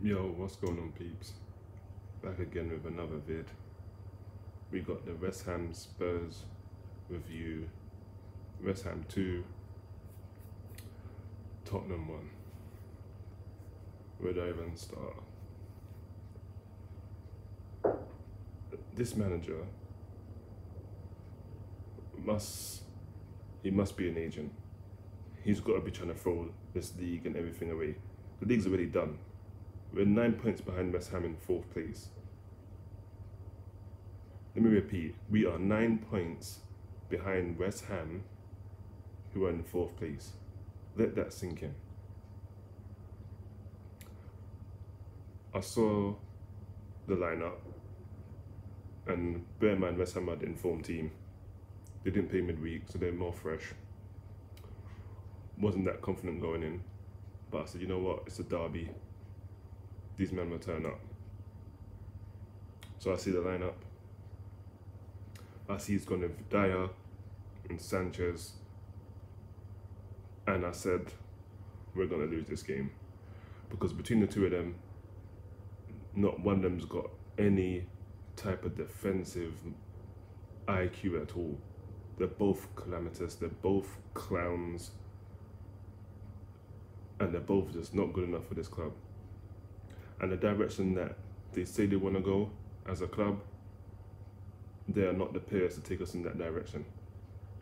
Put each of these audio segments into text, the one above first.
Yo, what's going on, peeps? Back again with another vid. We got the West Ham Spurs review, West Ham 2, Tottenham 1. Where do I even start? This manager must be an agent. He's got to be trying to throw this league and everything away. The league's already done. We're 9 points behind West Ham in 4th place. Let me repeat, we are 9 points behind West Ham, who are in 4th place. Let that sink in. I saw the lineup, and bear in mind West Ham are the informed team. They didn't play midweek, so they're more fresh. Wasn't that confident going in, but I said, you know what, it's a derby. These men will turn up. So I see the lineup. I see it's going to Dyer and Sanchez. And I said, we're going to lose this game. Because between the two of them, not one of them's got any type of defensive IQ at all. They're both calamitous, they're both clowns. And they're both just not good enough for this club. And the direction that they say they want to go as a club, they are not the players to take us in that direction.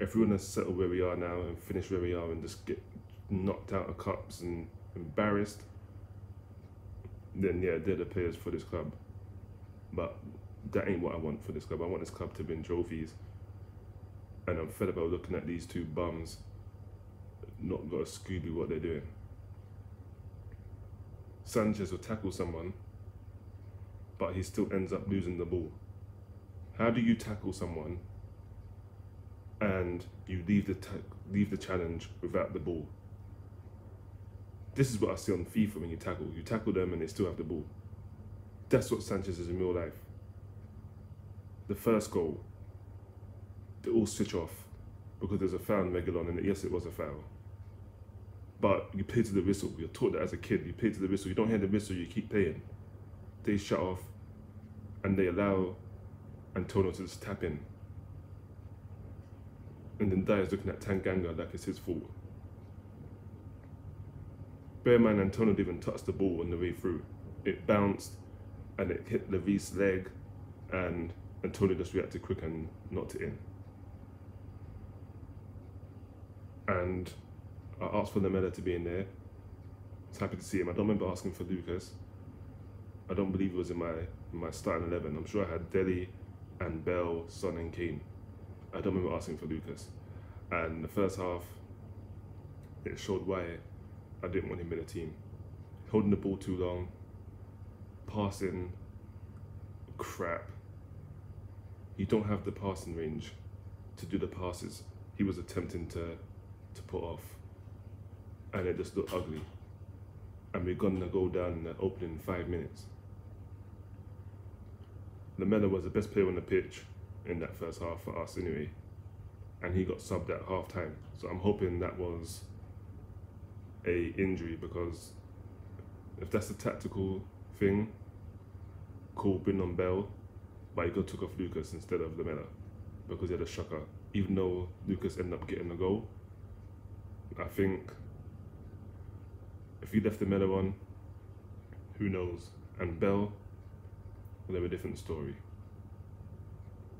If we want to settle where we are now and finish where we are and just get knocked out of cups and embarrassed, then yeah, they're the players for this club. But that ain't what I want for this club. I want this club to win trophies. And I'm fed up about looking at these two bums not got a Scooby what they're doing. Sanchez will tackle someone, but he still ends up losing the ball. How do you tackle someone and you leave the challenge without the ball? This is what I see on FIFA when you tackle. You tackle them and they still have the ball. That's what Sanchez is in real life. The first goal, they all switch off because there's a foul in regular on, and yes, it was a foul. But you play to the whistle. You're taught that as a kid. You play to the whistle. You don't hear the whistle, you keep playing. They shut off and they allow Antonio to just tap in. And then Dyer's looking at Tanganga like it's his fault. Bear in mind, Antonio didn't even touch the ball on the way through. It bounced and it hit Levis's leg, and Antonio just reacted quick and knocked it in. And I asked for Lamela to be in there. I was happy to see him. I don't remember asking for Lucas. I don't believe it was in my starting 11. I'm sure I had Dele and Bell, Son and Kane. I don't remember asking for Lucas. And the first half, it showed why I didn't want him in the team. Holding the ball too long, passing, crap. You don't have the passing range to do the passes he was attempting to put off. And it just looked ugly. And we're gonna go down in the opening 5 minutes. Lamela was the best player on the pitch in that first half for us anyway. And he got subbed at half time. So I'm hoping that was a injury, because if that's a tactical thing, cool, bring on Bell, but he took off Lucas instead of Lamela because he had a shocker. Even though Lucas ended up getting the goal, I think if you left the Lamela on, who knows? And Bell would have a different story.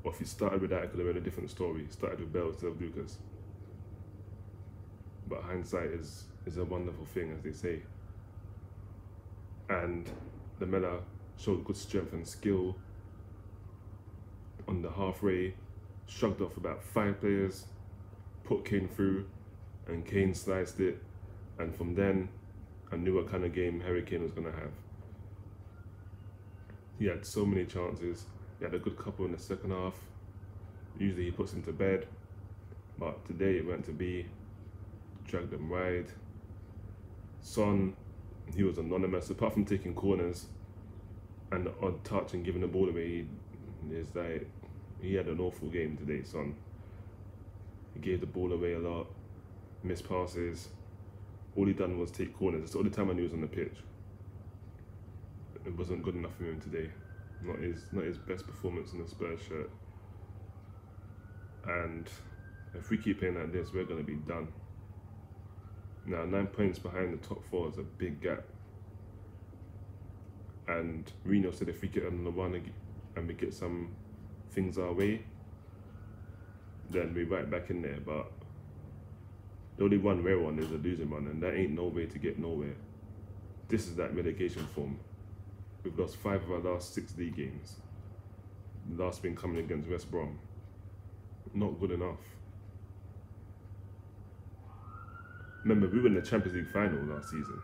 Or if you started with that, it could have been a different story. Started with Bell instead of Lucas. But hindsight is a wonderful thing, as they say. And Lamela showed good strength and skill on the halfway, shrugged off about 5 players, put Kane through, and Kane sliced it. And from then, I knew what kind of game Harry Kane was going to have. He had so many chances. He had a good couple in the second half. Usually he puts them to bed, but today it went to be, dragged them wide. Son, he was anonymous. Apart from taking corners and the odd touch and giving the ball away, he had an awful game today, Son. He gave the ball away a lot, missed passes. All he done was take corners. That's all the time I knew he was on the pitch. it wasn't good enough for him today. Not his best performance in the Spurs shirt. And if we keep playing like this, we're going to be done. Now, 9 points behind the top 4 is a big gap. And Mourinho said if we get on the run and we get some things our way, then we're right back in there. But the only one we're on is a losing run, and that ain't no way to get nowhere. This is that relegation form. We've lost 5 of our last 6 league games. The last being coming against West Brom. Not good enough. Remember, we were in the Champions League final last season.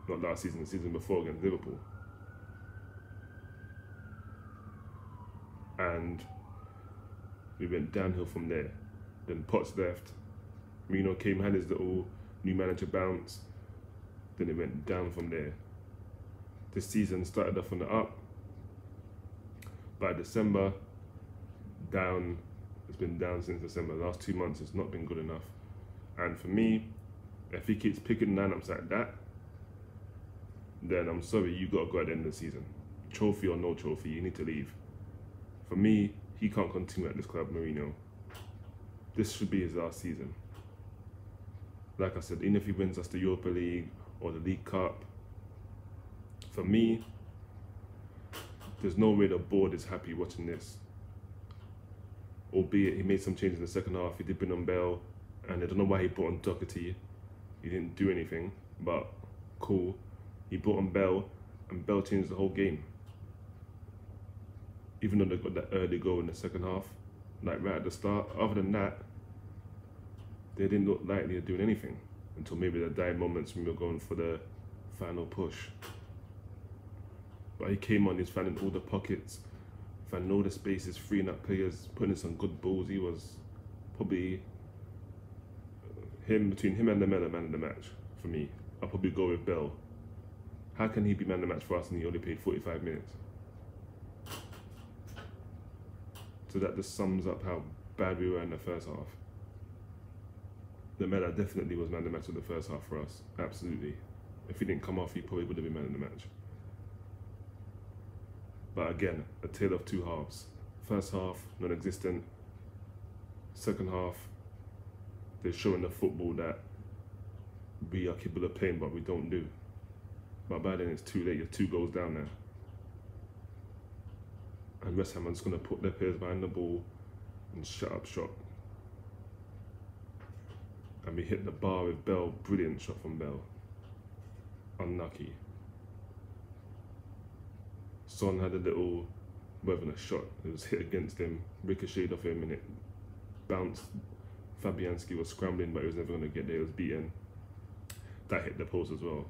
Not last season, the season before against Liverpool. And we went downhill from there. Then Potts left. Mourinho came, had his little new manager bounce. Then it went down from there. This season started off on the up. By December, down. It's been down since December. The last 2 months, it's not been good enough. And for me, if he keeps picking lineups like that, then I'm sorry, you got to go at the end of the season. Trophy or no trophy, you need to leave. For me, he can't continue at this club, Mourinho. This should be his last season. Like I said, even if he wins us the Europa League or the League Cup, for me, there's no way the board is happy watching this. Albeit he made some changes in the second half. He did bring on Bell, and I don't know why he brought on Doherty. He didn't do anything, but cool. He brought on Bell, and Bell changed the whole game. Even though they got that early goal in the second half, like right at the start. Other than that, they didn't look like they were doing anything until maybe the dying moments when we were going for the final push. But he came on, he's finding all the pockets, finding all the spaces, freeing up players, putting in some good balls. He was probably between him and Lamella, man of the match for me. I'll probably go with Bell. How can he be man of the match for us and he only played 45 minutes? So that just sums up how bad we were in the first half. Lamella definitely was man of the match of the first half for us, absolutely. If he didn't come off, he probably would have been man of the match. But again, a tale of 2 halves. First half, non-existent. Second half, they're showing the football that we are capable of playing, but we don't do. But by then it's too late, you're 2 goals down now. And West Ham are just going to put their players behind the ball and shut up shop. And we hit the bar with Bell, brilliant shot from Bell. Unlucky. Son had a little, whether a shot, it was hit against him, ricocheted off him and it bounced. Fabianski was scrambling, but he was never going to get there, he was beaten. That hit the post as well.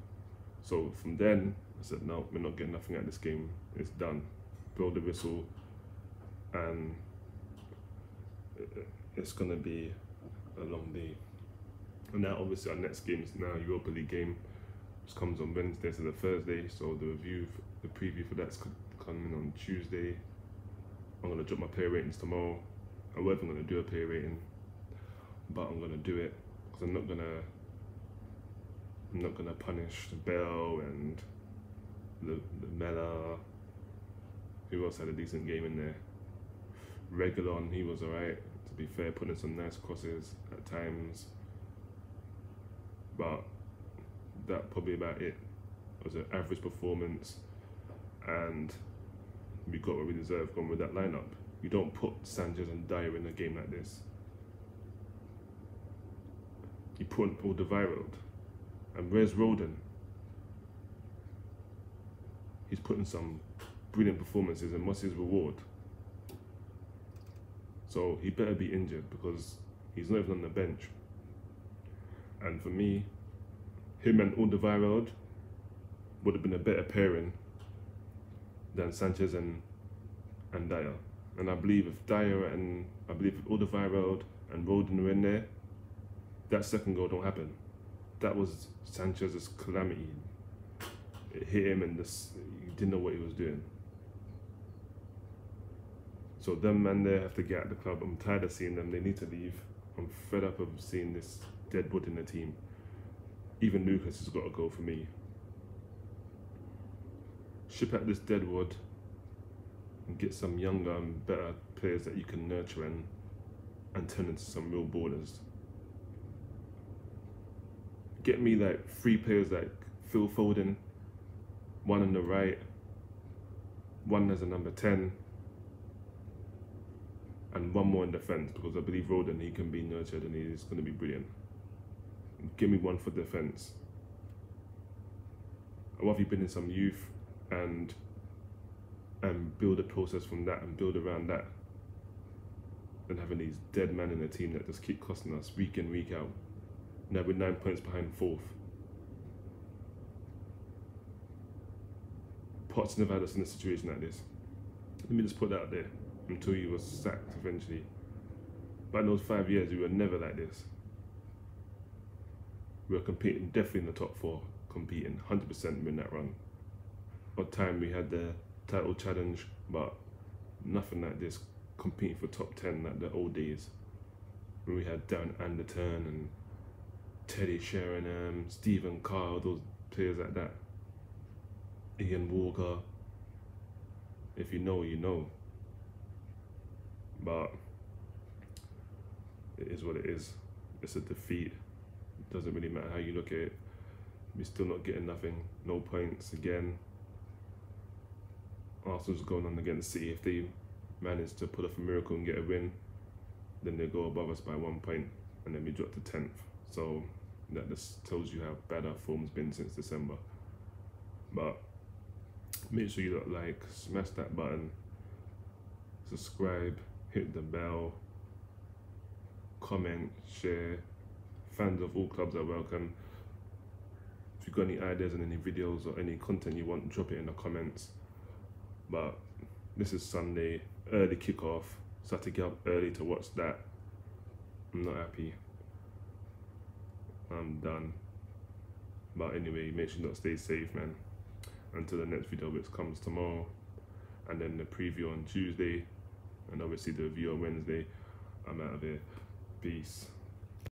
So from then, I said, no, we're not getting nothing out of this game, it's done. Blow the whistle, and it's going to be a long day. And now obviously our next game is now Europa League game, which comes on Wednesday instead of Thursday, so the preview for that's coming on Tuesday. I'm going to drop my player ratings tomorrow. I wasn't going to do a player rating, but I'm going to do it because I'm not going to punish Bell and the Mella. Who else had a decent game in there? Reguilon, he was alright, to be fair, putting some nice crosses at times. But that probably about it. It was an average performance, and we got what we deserved going with that lineup. You don't put Sanchez and Dyer in a game like this. You put Alderweireld, and where's Roden? He's putting some brilliant performances, and what's his reward? So he better be injured because he's not even on the bench. And for me, him and Alderweireld would have been a better pairing than Sanchez and Dyer. And I believe if Alderweireld and Roden were in there, that second goal don't happen. That was Sanchez's calamity. It hit him and he didn't know what he was doing. So them man there have to get out of the club. I'm tired of seeing them. They need to leave. I'm fed up of seeing this dead wood in the team. Even Lucas has got to go for me. ship out this deadwood and get some younger and better players that you can nurture and turn into some real ballers. Get me like 3 players like Phil Foden, 1 on the right, 1 as a number 10, and 1 more in defence, because I believe Roden, he can be nurtured and he's going to be brilliant. Give me 1 for defence. I'd rather you bring in some youth and build a process from that and build around that than having these dead men in the team that just keep costing us week in, week out. Now we're 9 points behind 4th. Potts never had us in a situation like this. Let me just put that out there until he was sacked eventually. But in those 5 years, we were never like this. We were competing definitely in the top 4, competing 100% in that run. Odd time we had the title challenge, but nothing like this, competing for top 10 like the old days when we had Darren Anderton and Teddy Sheringham, Stephen Carr, those players like that. Ian Walker. If you know, you know. But it is what it is. It's a defeat. It doesn't really matter how you look at it. We're still not getting nothing. No points again. Arsenal's going on against City. If they manage to pull off a miracle and get a win, then they go above us by 1 point, and then we drop to 10th. So that just tells you how bad our form's been since December. But make sure you like, smash that button, subscribe, hit the bell, comment, share. Fans of all clubs are welcome. If you've got any ideas on any videos or any content you want, drop it in the comments. But this is Sunday, early kickoff, so I had to get up early to watch that. I'm not happy. I'm done. But anyway, make sure you stay safe, man. Until the next video, which comes tomorrow, and then the preview on Tuesday, and obviously the review on Wednesday. I'm out of here. Peace.